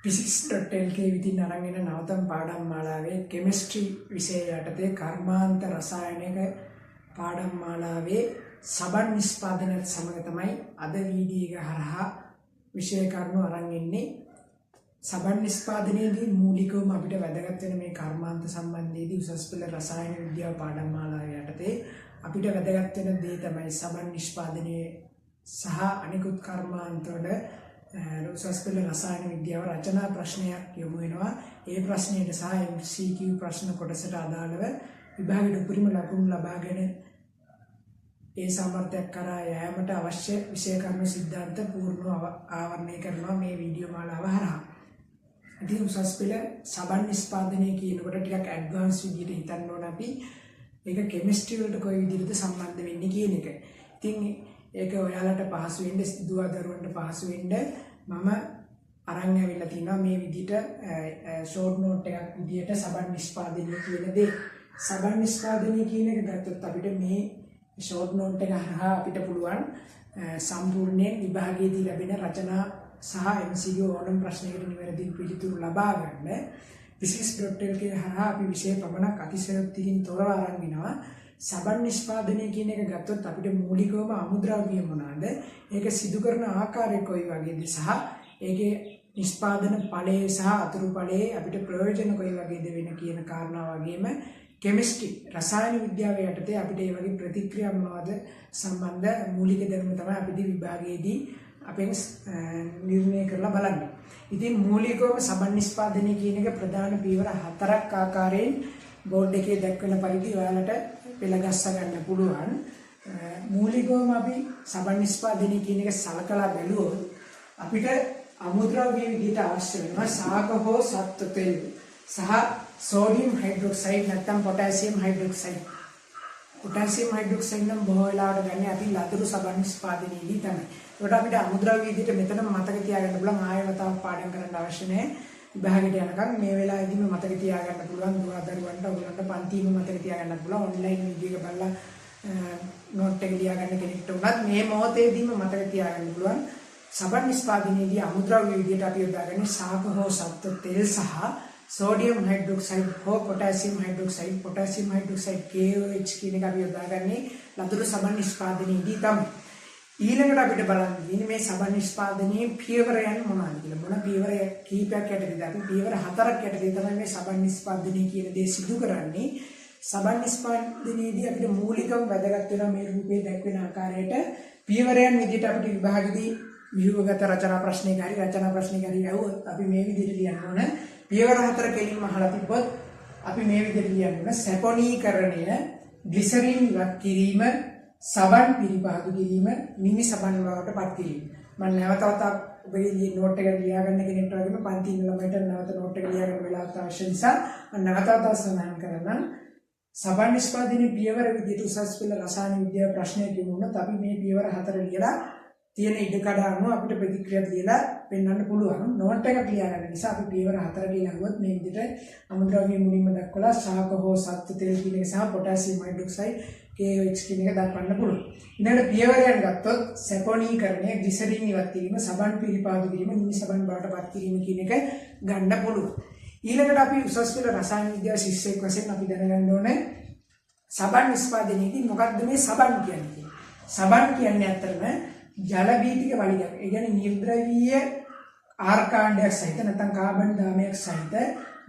physics.lk විදිහින් අරන් එන නවතම පාඩම් මාලාවේ කෙමිස්ට්‍රි විෂය යටතේ කර්මාන්ත රසායනික පාඩම් මාලාවේ සබන් නිෂ්පාදනයත් සමග තමයි අද වීඩියෝ එක හරහා විෂය කරුණු අරන් එන්නේ. සබන් නිෂ්පාදනයේදී මූලිකවම අපිට වැදගත් වෙන මේ කර්මාන්ත සම්බන්ධයේදී උසස් පෙළ රසායන විද්‍යාව පාඩම් මාලාව යටතේ අපිට වැදගත් වෙන දේ තමයි සබන් නිෂ්පාදනයේ සහ අනිකුත් කර්මාන්ත වල උසස් පෙළ රසායන විද්‍යාව රචනා ප්‍රශ්නයක් යොමු වෙනවා. ඒ ප්‍රශ්නයට සහ MCQ ප්‍රශ්න කොටසට අදාළව විභාගයට උපරිම ලකුණු ලබාගෙන ඒ සම්බන්ධයක් කරා යෑමට අවශ්‍ය විෂය කර්ම සිද්ධාන්ත පූර්ණව ආවරණය කරනවා මේ වීඩියෝ මාලාව හරහා. ඉතින් උසස් පෙළ සබන් නිෂ්පාදනය කියනකොට ටිකක් ඇඩ්වාන්ස් විදිහට හිතන්න ඕන අපි. ඒක කෙමිස්ට්‍රි වලට කොයි විදිහටද සම්බන්ධ වෙන්නේ කියන එක. ඉතින් ඒක ඔයාලට පහසු වෙන්න දුවා දරුවන්ට පහසු වෙන්න මම අරන් ඇවිල්ලා තිනවා මේ විදිහට ෂෝට් නෝට් එකක් විදිහට සබන් නිෂ්පාදනය කියන දේ. සබන් නිෂ්පාදනය කියන එක ගත්තොත් අපිට මේ ෂෝට් නෝට් එක හරහා අපිට පුළුවන් සම්පූර්ණයෙන් විභාගයේදී ලැබෙන රචනා සහ MCQ ඕනම ප්‍රශ්නයකට නිවැරදි පිළිතුරු ලබා ගන්න physics.lk හරහා අපි විෂය පමණක් අතිශයෝක්තියින් තොරව අරන් වෙනවා. සබන් නිෂ්පාදනය කියන එක ගත්තොත් අපිට මූලිකවම අමුද්‍රව්‍ය මොනවාද? ඒක සිදු කරන ආකාරය කොයි වගේද සහ ඒකේ නිෂ්පාදන ඵලය සහ අතුරු ඵලයේ අපිට ප්‍රයෝජන කොයි වගේද වෙන කියන කාරණා වගේම කෙමිස්ට්‍රි රසායන විද්‍යාව යටතේ අපිට මේ වගේ ප්‍රතික්‍රියා මොනවාද සම්බන්ධ මූලික ධර්ම තමයි අපි විභාගයේදී අපෙන් නිර්ණය කරලා බලන්නේ. ඉතින් මූලිකවම සබන් නිෂ්පාදනය කියන එක ප්‍රධාන පියවර 4ක් ආකාරයෙන් බෝඩ් එකේ දැක්වෙන පරිදි ඔයාලට පෙළගස්ස ගන්න පුළුවන්. මූලිකවම අපි සබන් නිෂ්පාදනය කියන එක සලකලා බැලුවොත් අපිට අමුද්‍රව්‍ය විදිහට අවශ්‍ය වෙනවා සාක හෝ සත්ව තෙල් සහ සෝඩියම් හයිඩ්‍රොක්සයිඩ් නැත්නම් පොටෑසියම් හයිඩ්‍රොක්සයිඩ්. පොටෑසියම් හයිඩ්‍රොක්සයිඩ් නම් බොහෝ වෙලාවට ගන්න අපි ලදරු සබන් නිෂ්පාදනයේදී තමයි. ඒකට අපිට අමුද්‍රව්‍ය විදිහට මෙතනම මතක තියාගන්න පුළුවන් ආයෙ වතාවක් පාඩම් කරන්න අවශ්‍ය නැහැ. විභාගයට යනකම් මේ වෙලාවේදීම මතක තියාගන්න පුළුවන් දුවා දරුවන්ට ඔයගොල්ලන්ට පන්තිම මතක තියාගන්න පුළුවන් ඔන්ලයින් වීඩියෝ එක බලලා නෝට් එක ලියා ගන්න කෙනෙක්ට උනත් මේ මොහොතේදීම මතක තියාගන්න පුළුවන් සබන් නිෂ්පාදනයේදී අමුද්‍රව්‍ය විදිහට අපි යොදාගන්නේ සාක හෝ සත්ව තෙල් සහ සෝඩියම් හයිඩ්‍රොක්සයිඩ් හෝ පොටෑසියම් හයිඩ්‍රොක්සයිඩ් KOH කියන එක අපි යොදාගන්නේ ලදරු සබන් නිෂ්පාදනයේදී තමයි. ඊළඟට අපිට බලන්න තියෙන්නේ මේ සබන් නිෂ්පාදනයේ පියවරයන් මොනවද කියලා. මොන පියවර කීපයක් යටතේද අපි පියවර 4ක් යටතේ තමයි මේ සබන් නිෂ්පාදනය කියන දේ සිදු කරන්නේ. සබන් නිෂ්පාදනයේදී අපිට මූලිකව වැදගත් වෙන මේ රූපයේ දැක්වෙන ආකාරයට පියවරයන් විදිහට අපිට විභාගෙදී ව්‍යුහගත රචනා ප්‍රශ්නයක හරි ඇහුවොත් අපි මේ විදිහට ලියන්න ඕන. පියවර 4 කෙලින්ම අහලා තිබ්බොත් අපි මේ විදිහට ලියන්න ඕන. සැපොනීකරණය, ග්ලිසරින් ඉවත් කිරීම, සබන් පිරිපහදු කිරීම, නිමි සබන් බවට පත් කිරීම. මම නැවත වතාවක් ඔබේ නෝට් එක ලියා ගන්න කෙනෙක්ට වගේම පන්ති ඉන්න ළමයිට නැවත නෝට් එක ලියා ගන්න වෙලාවට අවශ්‍ය නිසා මම නැවත වතාවක් සඳහන් කරනවා. සබන් නිෂ්පාදනයේ පියවර විදිහට උසස් පෙළ රසායන විද්‍යාව ප්‍රශ්නයක් යොමුනොත් අපි මේ පියවර 4 ලියලා තියෙන ඉඩකඩ අනුව අපිට ප්‍රතික්‍රියා දීලා පෙන්වන්න පුළුවන්. නෝට් එකක් ලියා ගන්න නිසා අපි පියවර 4 කියලා අහුවොත් මේ විදිහට අමුද්‍රව්‍ය මුලින්ම දක්වලා සාක හෝ සත්ව තෙල් කියන එක සහ පොටෑසියම් හයිඩ්‍රොක්සයිඩ් KOH කියන එක දක්වන්න පුළුවන්. ඊළඟට පියවරයන් ගත්තොත් සැපොනීකරණය, ග්ලිසරින් ඉවත් කිරීම, සබන් පිරිපාදු කිරීම, නිමි සබන් බවට පත් කිරීම කියන එක ගන්න පුළුවන්. ඊළඟට අපි උසස් පෙළ රසායන විද්‍යාව ශිෂ්‍යයෙක් වශයෙන් අපි දැනගන්න ඕනේ සබන් නිෂ්පාදනයේදී මොකක්ද මේ සබන් කියන්නේ? සබන් කියන්නේ ඇත්තටම ජල බීතික වලිගයක්. ඒ කියන්නේ නිර්ද්‍රවීය ආර්කාණ්ඩයක් සහිත නැත්නම් කාබන් දාමයක් සහිත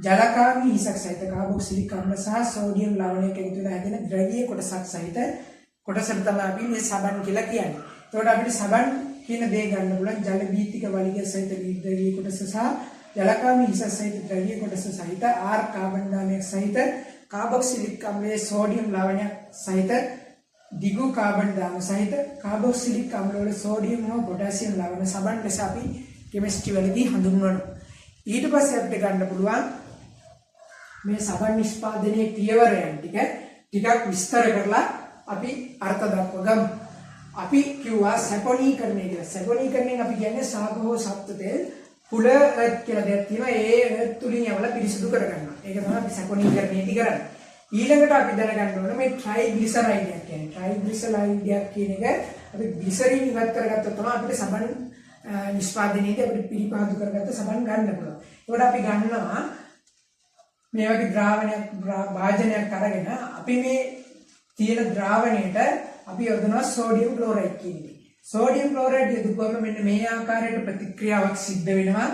ජලකාමී හිසක් සහිත කාබොක්සිලික් අම්ල සහ සෝඩියම් ලවණයක එකතු වෙලා හැදෙන ද්‍රවීය කොටසක් සහිත කොටසට තමයි අපි මේ සබන් කියලා කියන්නේ. ඒකට අපිට සබන් කියන දේ ගන්න පුළුවන් ජල බීතික වලිගය සහිත නිර්ද්‍රවීය කොටස සහ ජලකාමී හිස සහිත ද්‍රවීය කොටස සහිත ආර් කාබන් දාමයක් සහිත කාබොක්සිලික් අම්ලයේ සෝඩියම් ලවණයක් සහිත දිගු කාබන් දාම සහිත කාබොක්සිලික් අම්ල වල සෝඩියම් හෝ පොටෑසියම් ලවණ සබන් ලෙස අපි කෙමිස්ට්‍රි වලදී හඳුන්වනවා. ඊට පස්සේ අපිට ගන්න පුළුවන් මේ සබන් නිෂ්පාදනයේ පියවරයන් ටිකක් විස්තර කරලා අපි අර්ථ දක්වගමු. අපි කිව්වා සැපොනීකරණය කියලා. සැපොනීකරණයෙන් අපි කියන්නේ සාක හෝ සත්ව තෙල් පුල කියලා දෙයක් තියෙනවා. ඒ තුලින් යවලා පිරිසිදු කරගන්නවා. ඒක තමයි අපි සැපොනීකරණයේදී කරන්නේ. ඊළඟට අපි දැනගන්න ඕනේ මේ ට්‍රයිග්ලිසරයිඩයක් කියන්නේ. ට්‍රයිග්ලිසරයිඩයක් කියන එක අපි ග්ලිසරින් ඉවත් කරගත්තොත් තමයි අපිට සබන් නිෂ්පාදනයේදී අපිට පිළිපහදු කරගත්ත සබන් ගන්න පුළුවන්. ඒකට අපි ගන්නවා මේ වගේ ද්‍රාවණයක් භාජනයක් අරගෙන අපි මේ තියෙන ද්‍රාවණයට අපි යොදනවා සෝඩියම් ක්ලෝරයිඩ් කියන්නේ. සෝඩියම් ක්ලෝරයිඩ් යොදපුවම මෙන්න මේ ආකාරයට ප්‍රතික්‍රියාවක් සිද්ධ වෙනවා.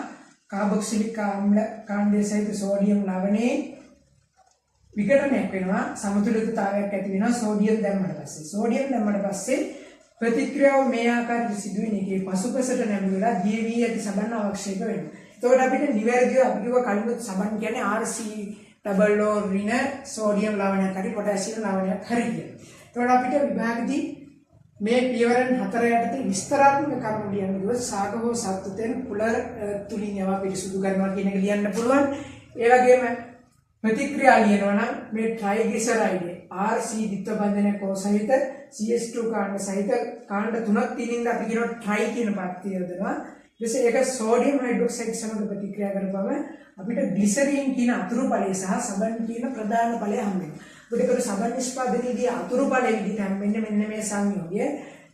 කාබොක්සිලික් ආම්ල කාණ්ඩයේ සහිත සෝඩියම් ලවණේ විඝටනයක් වෙනවා, සමතුලිතතාවයක් ඇති වෙනවා සෝඩියම් දැම්මට පස්සේ. සෝඩියම් දැම්මට පස්සේ ප්‍රතික්‍රියාව මේ ආකාරයට සිදු වෙන එකේ පසුපසට නැඹුරුලා දිය වී ඇති සබන් අවශ්‍යක වෙනවා. එතකොට අපිට නිවැරදිව අපි කිව්ව කලින් සබන් කියන්නේ RC ඩබල් O ඍණ සෝඩියම් ලවණයක් හරි පොටෑසියම් ලවණයක් හරි කියන. එතකොට අපිට විභාගදී මේ පියවරන් 4 යටතේ විස්තරාත්මක කරුණු ලියන්න ගියොත් සාග හෝ සත්තුතෙන් කුල තුලින් යවා පිරිසුදු කරනවා කියන එක ලියන්න පුළුවන්. ඒ වගේම ප්‍රතික්‍රියා ලියනවා නම් මේ ට්‍රයිග්ලිසරයිඩ් RC ද්විත්ව බන්ධනයක් සහිත CH2 කාණ්ඩ සහිත කාණ්ඩ තුනක් තියෙනින්ද අපි කියනවා ට්‍රයි කියන පත්‍ය යොදනවා. ඊට ඒක සෝඩියම් හයිඩ්‍රොක්සයිඩ් සමග ප්‍රතික්‍රියා කරපුවම අපිට ග්ලිසරින් කියන අතුරු ඵලය සහ සබන් කියන ප්‍රධාන ඵලය හම්බ වෙනවා. අපිට ඒක සබන් නිෂ්පාදනයේදී අතුරු ඵලය විදිහට හම්බෙන්නේ මෙන්න මේ සංයෝගය.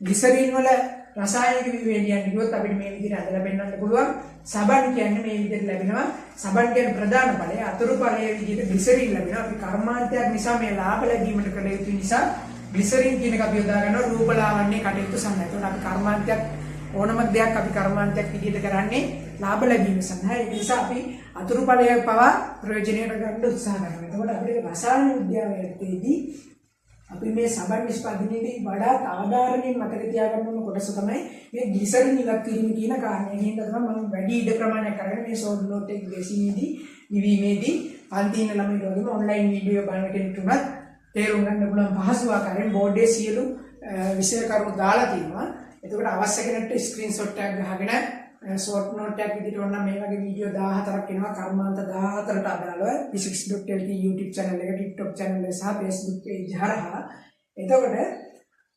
ග්ලිසරින් වල රසායනික විවේදයන් කිව්වොත් අපිට මේ විදිහට අදලා පෙන්වන්න පුළුවන්. සබන් කියන්නේ මේ විදිහට ලැබෙනවා. සබන් කියන්නේ ප්‍රධාන ඵලය, අතුරු ඵලය විදිහට ග්ලිසරින් ලැබෙනවා. අපි කර්මාන්තයක් නිසා මේ ලාභ ලැබීමට කළ යුතු නිසා ග්ලිසරින් කියන එක අපි යොදා ගන්නවා රූපලාවන්‍ය කටයුතු සඳහා. ඒකට අපි කර්මාන්තයක් ඕනම දෙයක් අපි කර්මාන්තයක් විදිහට කරන්නේ ලාභ ලැබීම සඳහා. ඒ නිසා අපි අතුරු ඵලය පවා ප්‍රයෝජනයට ගන්න උත්සාහ කරනවා. එතකොට අපිට රසායන විද්‍යාවේදී අපි මේ සබන් නිෂ්පාදනයේදී වඩාත් ආධාරණයෙන් මතක තියාගන්න ඕන කොටස තමයි මේ ග්ලිසරින් ඉවත් කිරීම කියන කාරණය. එහෙනම් තමයි මම වැඩි ඉඩ ප්‍රමාණයක් අරගෙන මේ ෂෝට් නෝට් එක ගැසීමේදී නිවීමේදී පන්තින ළමයිට වගේම ඔන්ලයින් වීඩියෝ බලන කෙනෙකුට උනත් තේරුම් ගන්න පුළුවන් පහසු ආකාරයෙන් බෝඩ්ඩේ සියලු විෂය කරුණු දාලා තියෙනවා. එතකොට අවශ්‍ය කෙනෙක්ට ස්ක්‍රීන්ෂොට් එකක් ගහගෙන ෂෝට් නෝට් එකක් විදිහට වුණා මේ වගේ වීඩියෝ 14ක් එනවා කර්මාන්ත 14ට අදාළව physics.lk YouTube channel එක, TikTok channel එක සහ Facebook page හරහා. එතකොට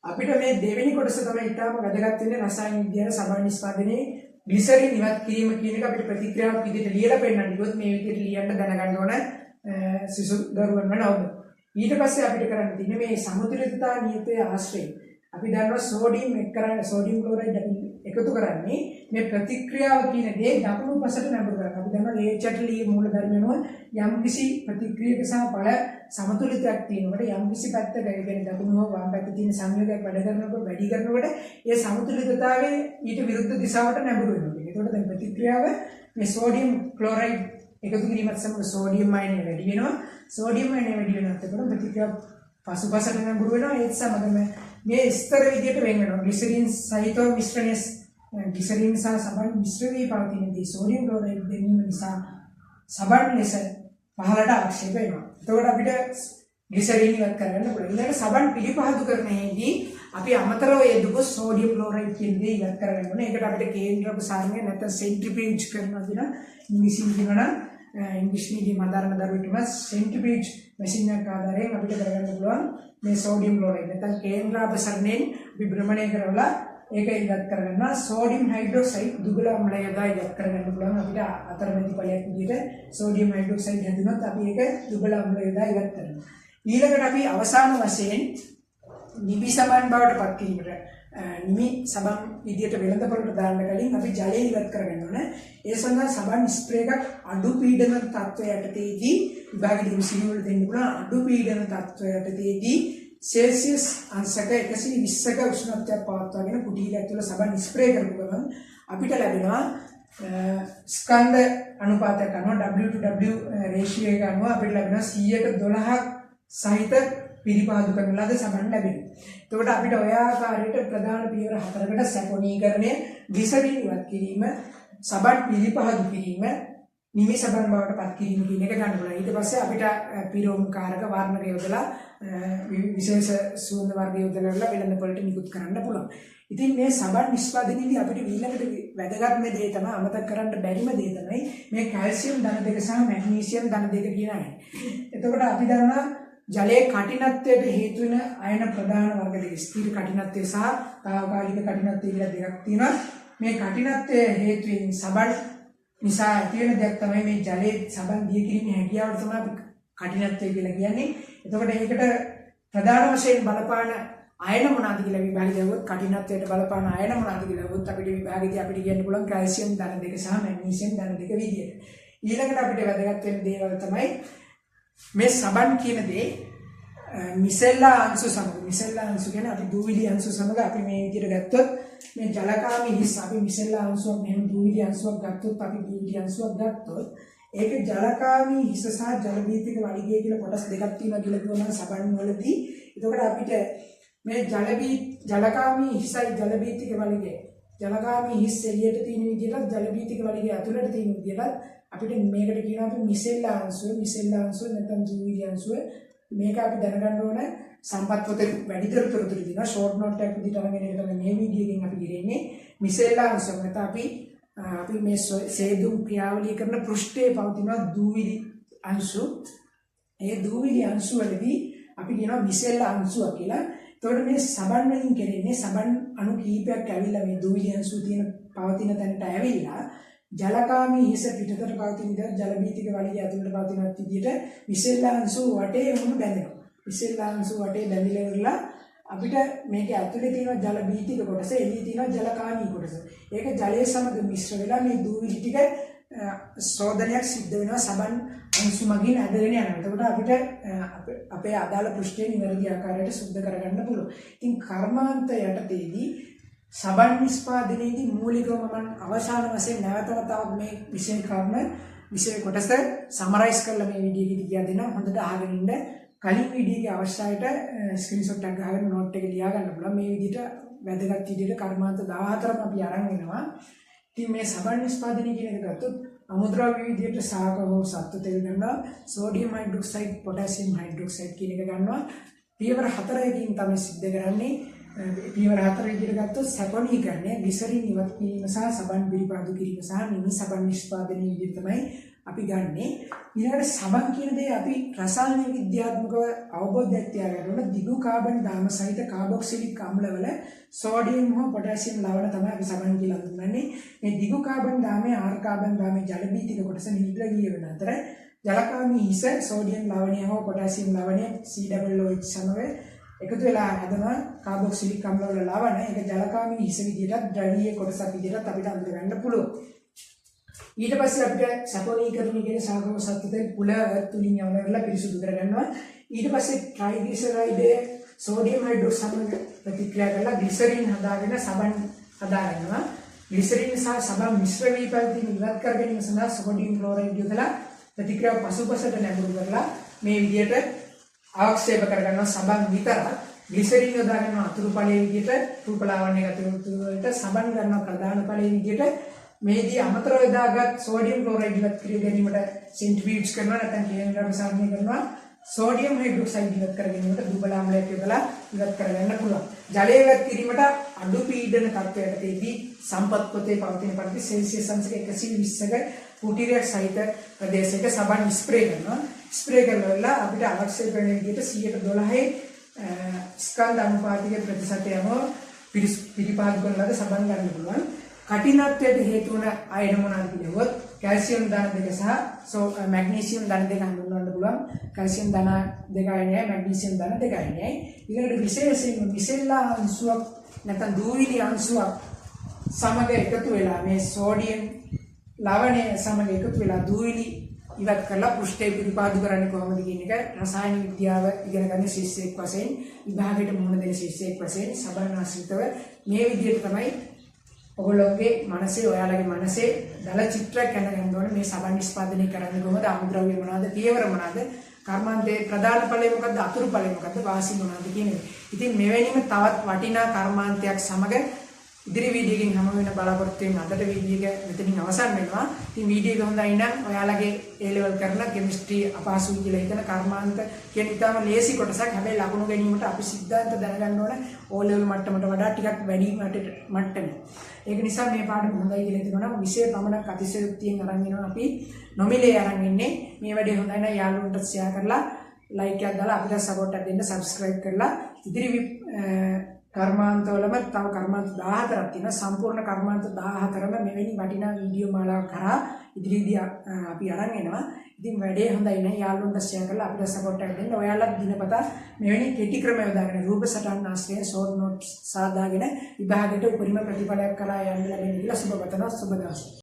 අපිට මේ දෙවෙනි කොටස තමයි ඊටම වැදගත් වෙන්නේ රසායන විද්‍යාවේ සබන් නිෂ්පාදනයේ ග්ලිසරින් ඉවත් කිරීම කියන එක අපිට ප්‍රතික්‍රියාවක් විදිහට ලියලා පෙන්නන්න කිව්වොත් මේ විදිහට ලියන්න දැනගන්න ඕන සිසු දරුවන් වෙනවද. ඊට පස්සේ අපිට කරන්න තියෙන්නේ මේ සමතුලිතතා නියතයේ ආශ්‍රයෙන් අපි දන්නවා සෝඩියම් සෝඩියම් ක්ලෝරයිඩ් අපි එකතු කරන්නේ මේ ප්‍රතික්‍රියාව කියන දේ දකුණු පසට නැඹුරු කරනවා. අපි දන්නවා ලේචටලී මූල ධර්මයන්ව යම්කිසි ප්‍රතික්‍රියක සහ ඵල සමතුලිතයක් තියෙනකොට යම්කිසි පැත්තක කියන්නේ දකුණු හෝ වම් පැත්තේ තියෙන සංයෝගයක් වැඩ කරනකොට වැඩි කරනකොට ඒ සමතුලිතතාවයේ ඊට විරුද්ධ දිශාවට නැඹුරු වෙනවා. ඒකට දැන් ප්‍රතික්‍රියාව මේ සෝඩියම් ක්ලෝරයිඩ් එකතු කිරීමත් සමග සෝඩියම් අයනය වැඩි වෙනවා. සෝඩියම් අයනය වැඩි වෙනත් එක්කම ප්‍රතික්‍රියාව පසුපසට නැඹුරු වෙනවා. ඒත් සමගම මේ ස්තර විදිහට වෙන් වෙනවා. ග්ලිසරින් සහිතව මිශ්‍රණය ග්ලිසරින් සහ සබන් මිශ්‍ර වී පවතිනදී සෝඩියම් ක්ලෝරයිඩ් දැමීම නිසා සබන් ලෙස පහළට ආක්ෂේප වෙනවා. එතකොට අපිට ග්ලිසරින් ඉවත් කරගන්න පුළුවන්. ඊළඟ සබන් පිළිපහදු කරන්නේදී අපි අමතරව යෙදුපු සෝඩියම් ක්ලෝරයිඩ් කියන දේ ඉවත් කරගන්න ඕනේ. ඒකට අපිට කේන්ද්‍ර ප්‍රසාරණය නැත්නම් සෙන්ට්‍රිෆියුජ් කරනවා කියන ඉංග්‍රීසියෙන් කියනවා ඉංග්‍රීසි මීඩියම් ආධාරණ දරුවෙකුට සෙන්ට්‍රිෆියුජ් මැෂින් එකක් ආධාරයෙන් අපිට කරගන්න පුළුවන් මේ සෝඩියම් ක්ලෝරයිඩ් නැත්නම් කේන්ද්‍ර ප්‍රසරණයෙන් අපි භ්‍රමණය කරවලා ඒක ඉවත් කරගන්නවා. සෝඩියම් හයිඩ්‍රොක්සයිඩ් දුබල අම්ලය යොදා ඉවත් කරගන්න පුළුවන්. අපිට අතරමැදි ඵලයක් විදිහට සෝඩියම් හයිඩ්‍රොක්සයිඩ් හැදුනොත් අපි ඒක දුබල අම්ලය යොදා ඉවත් කරනවා. ඊළඟට අපි අවසාන වශයෙන් නිබි සබන් බවට පත් කිරීමට නිමි සබන් විදියට වෙළඳපොළට දාන්න කලින් අපි ජලය ඉවත් කරගන්න ඕනේ. ඒ සඳහා සබන් ස්ප්‍රේ එකක් අඩු පීඩන තත්ත්වයකටදී විභාගයේ සිහිවල දෙන්න පුළුවන්. අඩු පීඩන තත්ත්වයකටදී සෙල්සියස් අංශක 120ක උෂ්ණත්වයක් පවත්වාගෙන කුටීලයක් තුළ සබන් ස්ප්‍රේ කරපු ගමන් අපිට ලැබෙනවා ස්කන්ධ අනුපාතයක් අනුව W/W රේෂියෝ එක අනුව අපිට ලැබෙනවා 100ක 12ක් සහිත පිළිපාදු කරන ලද සබන් ලැබෙනවා. එතකොට අපිට ඔය ආකාරයට ප්‍රධාන පියවර 4කට සැපොනීකරණය, ග්ලිසරින් ඉවත් කිරීම, සබන් පිළිපහදු කිරීම, නිමි සබන් බවට පත් කිරීම කියන එක ගන්න පුළුවන්. ඊට පස්සේ අපිට පිරෝම් කාරක වර්ණක යොදලා විශේෂ සුවඳ වර්ග යොදලා වෙළඳපොළට නිකුත් කරන්න පුළුවන්. ඉතින් මේ සබන් නිෂ්පාදනයේදී අපිට ඊළඟට වැදගත්ම දේ තමයි අමතක කරන්න බැරිම දේ තමයි මේ කැල්සියම් ධන දෙක සහ මැග්නීසියම් ධන දෙක කියන අය. එතකොට අපි දන්නවා ජලයේ කඨිනත්වයට හේතු වෙන අයන ප්‍රධාන වර්ග දෙක ස්ථිර කඨිනත්වය සහ తాවකාලික කඨිනත්වය කියලා දෙකක් තියෙනවා. මේ කඨිනත්වය හේතු වෙන සබන් නිසා ඇති වෙන දෙයක් තමයි මේ ජලයේ සබන් දිය කිරීමේ හැකියාවට තමයි අපි කඨිනත්වය කියලා කියන්නේ. එතකොට ඒකට ප්‍රධාන වශයෙන් බලපාන අයන මොනවාද කියලා විභාගය දවුවොත් කටිනත්වයට බලපාන අයන මොනවාද කියලා දවුවොත් අපිට විභාගයේදී අපිට කියන්න පුළුවන් කැල්සියම් ධන දෙක සහ මැග්නීසියම් ධන දෙක විදියට. ඊළඟට අපිට වැදගත් වෙන දේවල් තමයි මේ සබන් කියන දේ මිසෙල්ලා අංශු සමග මිසෙල්ලා අංශු කියන්නේ අපි දූවිලි අංශු සමග අපි මේ විදියට ගත්තොත් මේ ජලකාමී හිස් අපි මිසෙල්ලා අංශුවක් මෙහෙම දූවිලි අංශුවක් ගත්තොත් අපි දූවිලි අංශුවක් ගත්තොත් ඒක ජලකාමී හිස සහ ජලබීතික වලිගය කියලා කොටස් දෙකක් තියෙනවා කියලා කියනවා සබන් වලදී. එතකොට අපිට මේ ජලකාමී හිසයි ජලබීතික වලිගය ජලකාමී හිස් එළියට තියෙන විදිහට ජලබීතික වලිගය ඇතුළට තියෙන විදිහට අපිට මේකට කියනවා අපි මිසෙල්ලා අංශුව නැත්නම් දූවිලි අංශුව. මේක අපි දැනගන්න ඕන සම්පත් පොතේ වැඩිතර තොරතුරු දිනවා ෂෝට් නෝට් එකක් විදිහට අරගෙන ඒක තමයි මේ වීඩියෝ එකෙන් අපි ගිරෙන්නේ මිසෙල්ලා අංශුව. නැත්නම් අපි මේ සේදුම් ක්‍රියාවලිය කරන පෘෂ්ඨයේ පවතින දූවිලි අංශු. ඒ දූවිලි අංශු වලදී අපි කියනවා මිසෙල්ලා අංශුව කියලා. එතකොට මේ සබන් වලින් කරන්නේ සබන් අණු කීපයක් ඇවිල්ලා මේ දූවිලි අංශු තියෙන පවතින තැනට ඇවිල්ලා ජලකාමී හිස පිටතට පවතින විදිහට ජලබීතික වලිගය ඇතුළට පවතිනත් විදිහට මිසෙල්ලා අංශු වටේ වුණ බැඳෙනවා. මිසෙල්ලා අංශු වටේ බැඳිලා ඉවරලා අපිට මේක ඇතුලේ තියෙන ජලබීතික කොටස එළියේ තියෙන ජලකාමී කොටස. ඒක ජලයේ සමග මිශ්‍ර වෙලා මේ දූවිලි ටික ශෝධනයක් සිද්ධ වෙනවා සබන් අංශු මගින් ඇදගෙන යනවා. එතකොට අපිට අපේ අදාළ පෘෂ්ඨය නිවැරදි ආකාරයට සුද්ධ කරගන්න පුළුවන්. ඉතින් කර්මාන්ත යටතේදී සබන් නිෂ්පාදනයේදී මූලිකවම මම අවසාන වශයෙන් නැවතවතාවක් මේ විෂය කොටස සමරයිස් කරලා මේ වීඩියෝ එකේදී කියා දෙනවා. හොඳට අහගෙන ඉන්න. කලින් වීඩියෝ එකේ අවශ්‍යයට ස්ක්‍රීන්ෂොට් එකක් ගහගෙන නෝට් එක ලියා ගන්න පුළුවන්. මේ විදිහට වැදගත් විදිහට කර්මාන්ත 14ක් අපි අරන් එනවා. ඉතින් මේ සබන් නිෂ්පාදනය කියන එක ගත්තොත් අමුද්‍රව්‍ය විදිහට සාක හෝ සත්ව තෙල් ගන්නවා, සෝඩියම් හයිඩ්‍රොක්සයිඩ්, පොටෑසියම් හයිඩ්‍රොක්සයිඩ් කියන එක ගන්නවා. පියවර 4කින් තමයි සිද්ධ කරන්නේ. පියවර 4 විදිහට ගත්තොත් සැපොනීකරණය, ග්ලිසරින් ඉවත් කිරීම සහ සබන් පිළිපාදු කිරීම සහ නිමි සබන් නිෂ්පාදනය විදිහට තමයි අපි ගන්නෙ. ඊළඟට සබන් කියන දේ අපි රසායන විද්‍යාත්මකව අවබෝධයක් තියාගන්න ඕන. දිගු කාබන් දාම සහිත කාබොක්සිලික් අම්ලවල සෝඩියම් හෝ පොටෑසියම් ලවණ තමයි අපි සබන් කියලා හඳුන්වන්නේ. මේ දිගු කාබන් දාමේ ආර් කාබන් දාමේ ජලබීතික කොටස නිර්ද්‍රවීය වෙන අතර ජලකාමී හිස සෝඩියම් ලවණය හෝ පොටෑසියම් ලවණය COOH සමග එකතු වෙලා හදන කාබොක්සිලික් අම්ලවල ලවණ ඒක ජලකාමී හිස විදිහට ද්‍රවීය කොටසක් විදිහට අපිට අඳුර ගන්න පුළුවන්. ඊට පස්සේ අපිට සැපොනීකරණය කියන සාගම සත්ත්වයෙන් පුල තුලින් යවනවලා පිරිසුදු කරගන්නවා. ඊට පස්සේ ට්‍රයිග්ලිසරයිඩ් සෝඩියම් හයිඩ්‍රොක්සයිඩ් සමග ප්‍රතික්‍රියා කරලා ග්ලිසරින් හදාගෙන සබන් හදාගන්නවා. ග්ලිසරින් සහ සබන් මිශ්‍ර වී පැවතීම ඉවත් කර ගැනීම සඳහා සෝඩියම් ක්ලෝරයිඩ් යොදලා ප්‍රතික්‍රියාව පසුපසට නැඹුරු කරලා මේ විදිහට අවක්ෂේප කරගන්නවා සබන් විතරක්. ග්ලිසරින් යොදා ගන්නවා අතුරු ඵලයේ විදිහට රූපලාවන්‍ය ගතිය වලට සබන් ගන්නවා ප්‍රධාන ඵලයේ විදිහට. මේදී අමතරව යොදාගත් සෝඩියම් ක්ලෝරයිඩ් ඉවත් කර ගැනීමට සෙන්ට්‍රිෆියුජ් කරනවා නැත්නම් කේන්ද්‍රාභිසරණය කරනවා. සෝඩියම් හයිඩ්‍රොක්සයිඩ් ඉවත් කර ගැනීමට දුබල ආම්ලයක් යොදලා ඉවත් කරගන්න පුළුවන්. ජලය ඉවත් කිරීමට අඩු පීඩන තත්ත්වයකදී සම්පත් පොතේ පවතින පරිදි සෙල්සියස් අංශක 120ක පුටිරයක් සහිත ප්‍රදේශයක සබන් ස්ප්‍රේ කරනවා. ස්ප්‍රේ කරලා අපිට අවශ්‍ය වෙන විදිහට 112 ස්කන්ධ අනුපාතික ප්‍රතිශතයම පිළිපාදු කරලා සබන් ගන්න පුළුවන්. කටිනත්වයට හේතු වන අයන මොනවාද කියනොත් කැල්සියම් ධන දෙක සහ මැග්නීසියම් ධන දෙක හඳුන්වන්න පුළුවන්. කැල්සියම් ධන 2 අයනයි මැග්නීසියම් ධන 2 අයනයි. ඊළඟට විශේෂයෙන්ම මිසෙල්ලා අංශුවක් නැත්නම් දූවිලි අංශුවක් සමග එකතු වෙලා මේ සෝඩියම් ලවණය සමග එකතු වෙලා දූවිලි ඉවත් කරලා පෘෂ්ඨය පිළිපාදු කරන්නේ කොහොමද කියන එක රසායන විද්‍යාව ඉගෙන ගන්න ශිෂ්‍යයෙක් වශයෙන් විභාගයට මුහුණ දෙන ශිෂ්‍යයෙක් වශයෙන් සබන් ආශ්‍රිතව මේ විදිහට තමයි ඔයගොල්ලෝගේ මනසේ ඔයාලගේ මනසේ දල චිත්‍රයක් ගන්න ඕනේ. මේ සබන් නිෂ්පාදනය කරන්නේ කොහොමද? අමුද්‍රව්‍ය මොනවාද? පියවර මොනවාද? කර්මාන්තයේ ප්‍රධාන ඵලය මොකද්ද? අතුරු ඵලය මොකද්ද? වාසි මොනවාද කියන එක. ඉතින් මෙවැනිම තවත් වටිනා කර්මාන්තයක් සමග ඉදිරි වීඩියෝ එකකින් හමු වෙන බලාපොරොත්තු වෙන අදට වීඩියෝ එක මෙතනින් අවසන් වෙනවා. ඉතින් වීඩියෝ එක හොඳයි නම් ඔයාලගේ A level කරන කෙමිස්ට්‍රි අපහසුයි කියලා හිතන කර්මාන්ත කියන ඉතාම ලේසි කොටසක්. හැබැයි ලකුණු ගැනීමට අපි සිද්ධාන්ත දැනගන්න ඕන O level මට්ටමට වඩා ටිකක් වැඩි මට්ටමේ. ඒක නිසා මේ පාඩම හොඳයි කියලා හිතනවා. විෂය පමණක් අතිශයෝක්තියෙන් අරන් එනවා අපි නොමිලේ අරන් ඉන්නේ. මේ වැඩේ හොඳයි නම් යාළුවන්ට ෂෙයා කරලා ලයික් එකක් දාලා අපිට සපෝට් එකක් දෙන්න සබ්ස්ක්‍රයිබ් කරලා ඉදිරි කර්මාන්තවලම තව කර්මාන්ත 14ක් තියෙනවා. සම්පූර්ණ කර්මාන්ත 14ම මෙවැනි වටිනා වීඩියෝ මාලාවක් කරා ඉදිරියේදී අපි අරන් එනවා. ඉතින් වැඩේ හොඳයි නේ යාළුවන්ට ෂෙයා කරලා අපිට සපෝට් එකක් දෙන්න. ඔයාලත් දිනපතා මෙවැනි කෙටි ක්‍රම යොදාගෙන රූප සටහන් ආශ්‍රයෙන් ෂෝට් නෝට්ස් සාදාගෙන විභාගයට උපරිම ප්‍රතිඵලයක් කරා යන්න ලැබෙන්න කියලා සුබ පතනවා. සුබ දවසක්.